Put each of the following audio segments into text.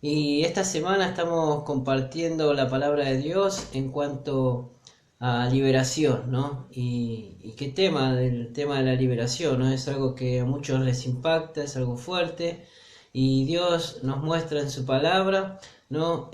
Y esta semana estamos compartiendo la palabra de Dios en cuanto a liberación, ¿no? Y qué tema, del tema de la liberación, ¿no? Es algo que a muchos les impacta, es algo fuerte, y Dios nos muestra en su palabra, ¿no?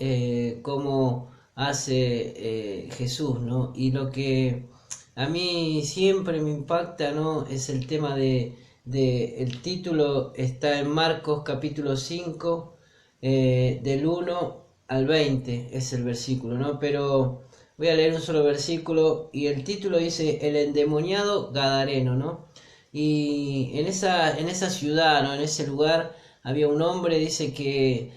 Cómo hace Jesús, ¿no? Y lo que a mí siempre me impacta, ¿no? Es el tema el título está en Marcos capítulo 5, del 1 al 20 es el versículo, ¿no? Pero voy a leer un solo versículo y el título dice el endemoniado Gadareno, ¿no? Y en esa ciudad, ¿no? En ese lugar había un hombre, dice que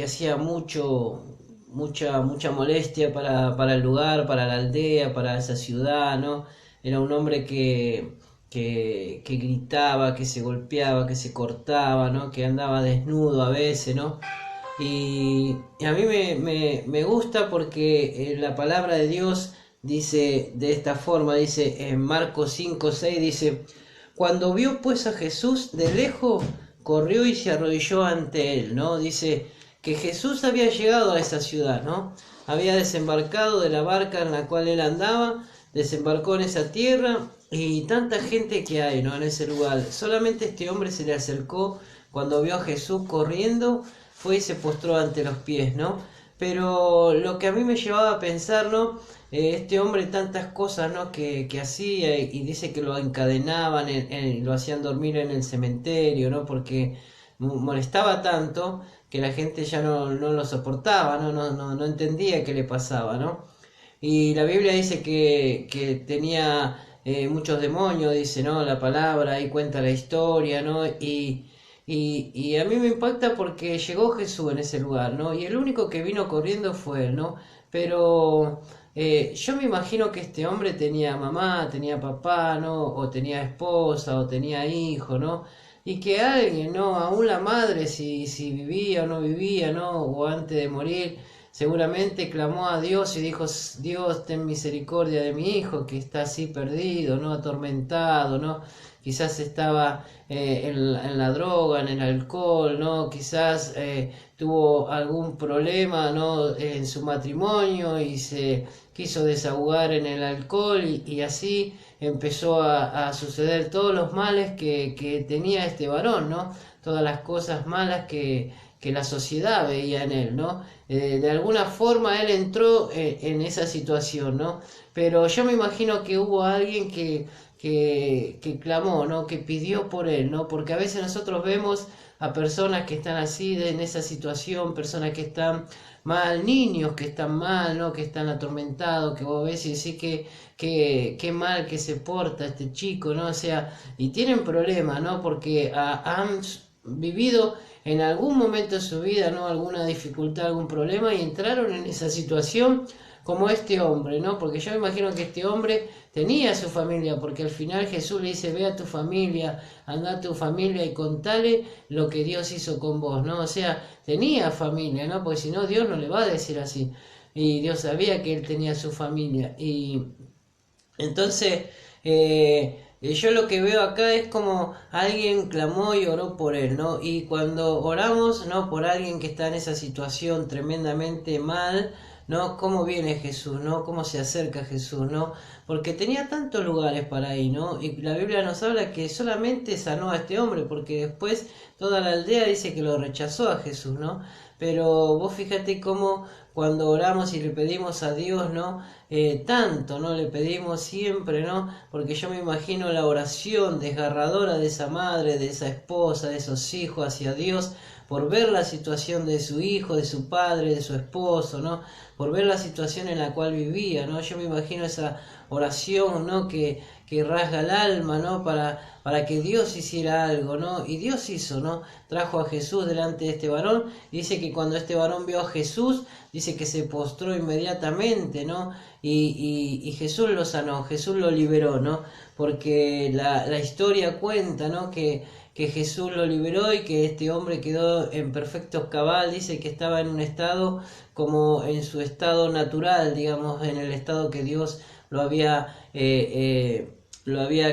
hacía mucha molestia para el lugar, para la aldea, para esa ciudad, ¿no? Era un hombre que gritaba, que se golpeaba, que se cortaba, ¿no? Que andaba desnudo a veces, ¿no? Y a mí me gusta porque la palabra de Dios dice de esta forma, dice en Marcos 5:6, dice, cuando vio pues a Jesús de lejos, corrió y se arrodilló ante él, ¿no? Dice que Jesús había llegado a esa ciudad, ¿no? Había desembarcado de la barca en la cual él andaba, desembarcó en esa tierra y tanta gente que hay, ¿no? En ese lugar. Solamente este hombre se le acercó cuando vio a Jesús corriendo, fue y se postró ante los pies, ¿no? Pero lo que a mí me llevaba a pensar, ¿no? Este hombre tantas cosas, ¿no? que hacía y dice que lo encadenaban, lo hacían dormir en el cementerio, ¿no? Porque molestaba tanto que la gente ya no lo soportaba, no entendía qué le pasaba, ¿no? Y la Biblia dice que tenía muchos demonios, dice, ¿no? La palabra, ahí cuenta la historia, ¿no? Y a mí me impacta porque llegó Jesús en ese lugar, ¿no? Y el único que vino corriendo fue él, ¿no? Pero yo me imagino que este hombre tenía mamá, tenía papá, ¿no? O tenía esposa, o tenía hijo, ¿no? Y que alguien, ¿no? Aún la madre, si vivía o no vivía, ¿no? O antes de morir, seguramente clamó a Dios y dijo, Dios, ten misericordia de mi hijo que está así perdido, ¿no? Atormentado, ¿no? Quizás estaba en la droga, en el alcohol, ¿no? Quizás tuvo algún problema, ¿no? En su matrimonio y se quiso desahogar en el alcohol y así empezó a suceder todos los males que tenía este varón, ¿no? Todas las cosas malas que la sociedad veía en él, ¿no? De alguna forma él entró en esa situación, ¿no? Pero yo me imagino que hubo alguien que clamó, ¿no? Que pidió por él, ¿no? Porque a veces nosotros vemos a personas que están así en esa situación, personas que están mal, niños que están mal, ¿no? Que están atormentados, que vos ves y decís que mal que se porta este chico, ¿no? O sea, y tienen problemas, ¿no? Porque han vivido en algún momento de su vida, ¿no? Alguna dificultad, algún problema y entraron en esa situación como este hombre, ¿no? Porque yo me imagino que este hombre tenía su familia, porque al final Jesús le dice, ve a tu familia, anda a tu familia y contale lo que Dios hizo con vos, ¿no? O sea, tenía familia, ¿no? Porque si no, Dios no le va a decir así. Y Dios sabía que él tenía su familia. Y entonces, yo lo que veo acá es como alguien clamó y oró por él, ¿no? Y cuando oramos, ¿no? Por alguien que está en esa situación tremendamente mal, ¿no? ¿Cómo viene Jesús, ¿no? ¿Cómo se acerca Jesús, ¿no? Porque tenía tantos lugares para ir, ¿no? Y la Biblia nos habla que solamente sanó a este hombre, porque después toda la aldea dice que lo rechazó a Jesús, ¿no? Pero vos fíjate cómo cuando oramos y le pedimos a Dios, ¿no? Tanto, ¿no? Le pedimos siempre, ¿no? Porque yo me imagino la oración desgarradora de esa madre, de esa esposa, de esos hijos hacia Dios, por ver la situación de su hijo, de su padre, de su esposo, ¿no? Por ver la situación en la cual vivía, ¿no? Yo me imagino esa oración, ¿no? Que rasga el alma, ¿no? Para que Dios hiciera algo, ¿no? Y Dios hizo, ¿no? Trajo a Jesús delante de este varón. Dice que cuando este varón vio a Jesús, dice que se postró inmediatamente, ¿no? Y Jesús lo sanó, Jesús lo liberó, ¿no? Porque la historia cuenta, ¿no? Que Jesús lo liberó y que este hombre quedó en perfecto cabal, dice que estaba en un estado como en su estado natural, digamos, en el estado que Dios lo había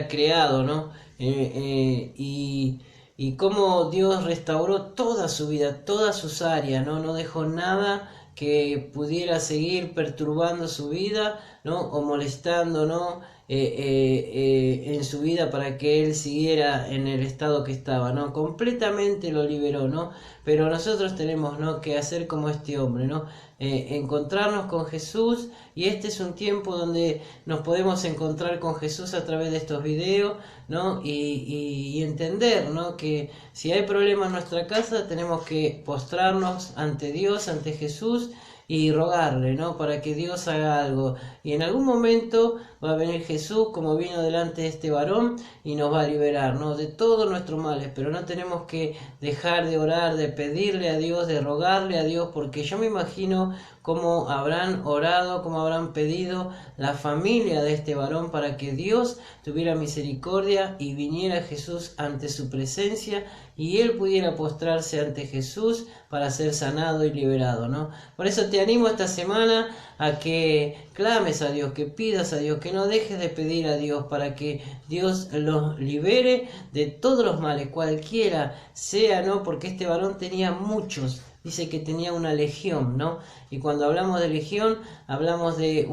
creado, ¿no? Y y cómo Dios restauró toda su vida, todas sus áreas, ¿no? No dejó nada que pudiera seguir perturbando su vida, ¿no? O molestando, ¿no? En su vida para que él siguiera en el estado que estaba, ¿no? Completamente lo liberó, ¿no? Pero nosotros tenemos, ¿no?, que hacer como este hombre, ¿no? Encontrarnos con Jesús, y este es un tiempo donde nos podemos encontrar con Jesús a través de estos videos, ¿no? Y entender, ¿no?, que si hay problemas en nuestra casa tenemos que postrarnos ante Dios, ante Jesús, y rogarle, ¿no?, para que Dios haga algo. Y en algún momento va a venir Jesús, como vino delante de este varón, y nos va a liberar, ¿no?, de todos nuestros males. Pero no tenemos que dejar de orar, de pedirle a Dios, de rogarle a Dios, porque yo me imagino cómo habrán orado, cómo habrán pedido la familia de este varón para que Dios tuviera misericordia y viniera Jesús ante su presencia y él pudiera postrarse ante Jesús para ser sanado y liberado, ¿no? Por eso te animo esta semana a que clames a Dios, que pidas a Dios, que no dejes de pedir a Dios para que Dios los libere de todos los males, cualquiera sea, ¿no? Porque este varón tenía muchos. Dice que tenía una legión, ¿no? Y cuando hablamos de legión, hablamos de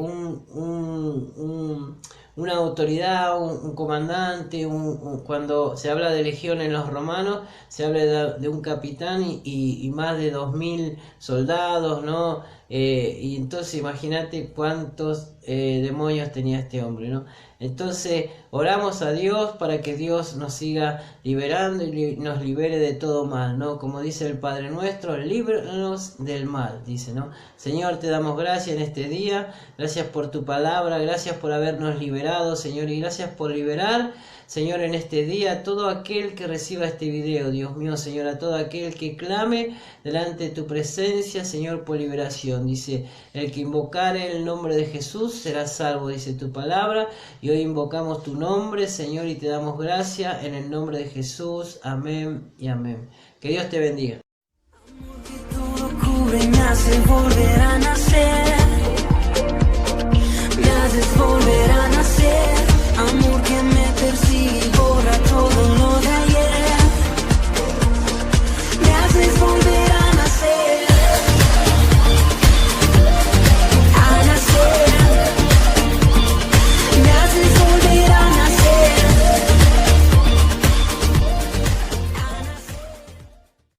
una autoridad, un comandante, cuando se habla de legión en los romanos, se habla de un capitán y más de 2000 soldados, ¿no? Y entonces imagínate cuántos demonios tenía este hombre, ¿no? Entonces oramos a Dios para que Dios nos siga liberando y nos libere de todo mal, ¿no? Como dice el Padre Nuestro, líbranos del mal, dice, ¿no? Señor, te damos gracias en este día, gracias por tu palabra, gracias por habernos liberado, Señor, y gracias por liberar, Señor, en este día a todo aquel que reciba este video, Dios mío, Señor, a todo aquel que clame delante de tu presencia, Señor, por liberación. Dice, el que invocare el nombre de Jesús será salvo, dice tu palabra, y hoy invocamos tu nombre, Señor, y te damos gracias en el nombre de Jesús. Amén y amén. Que Dios te bendiga.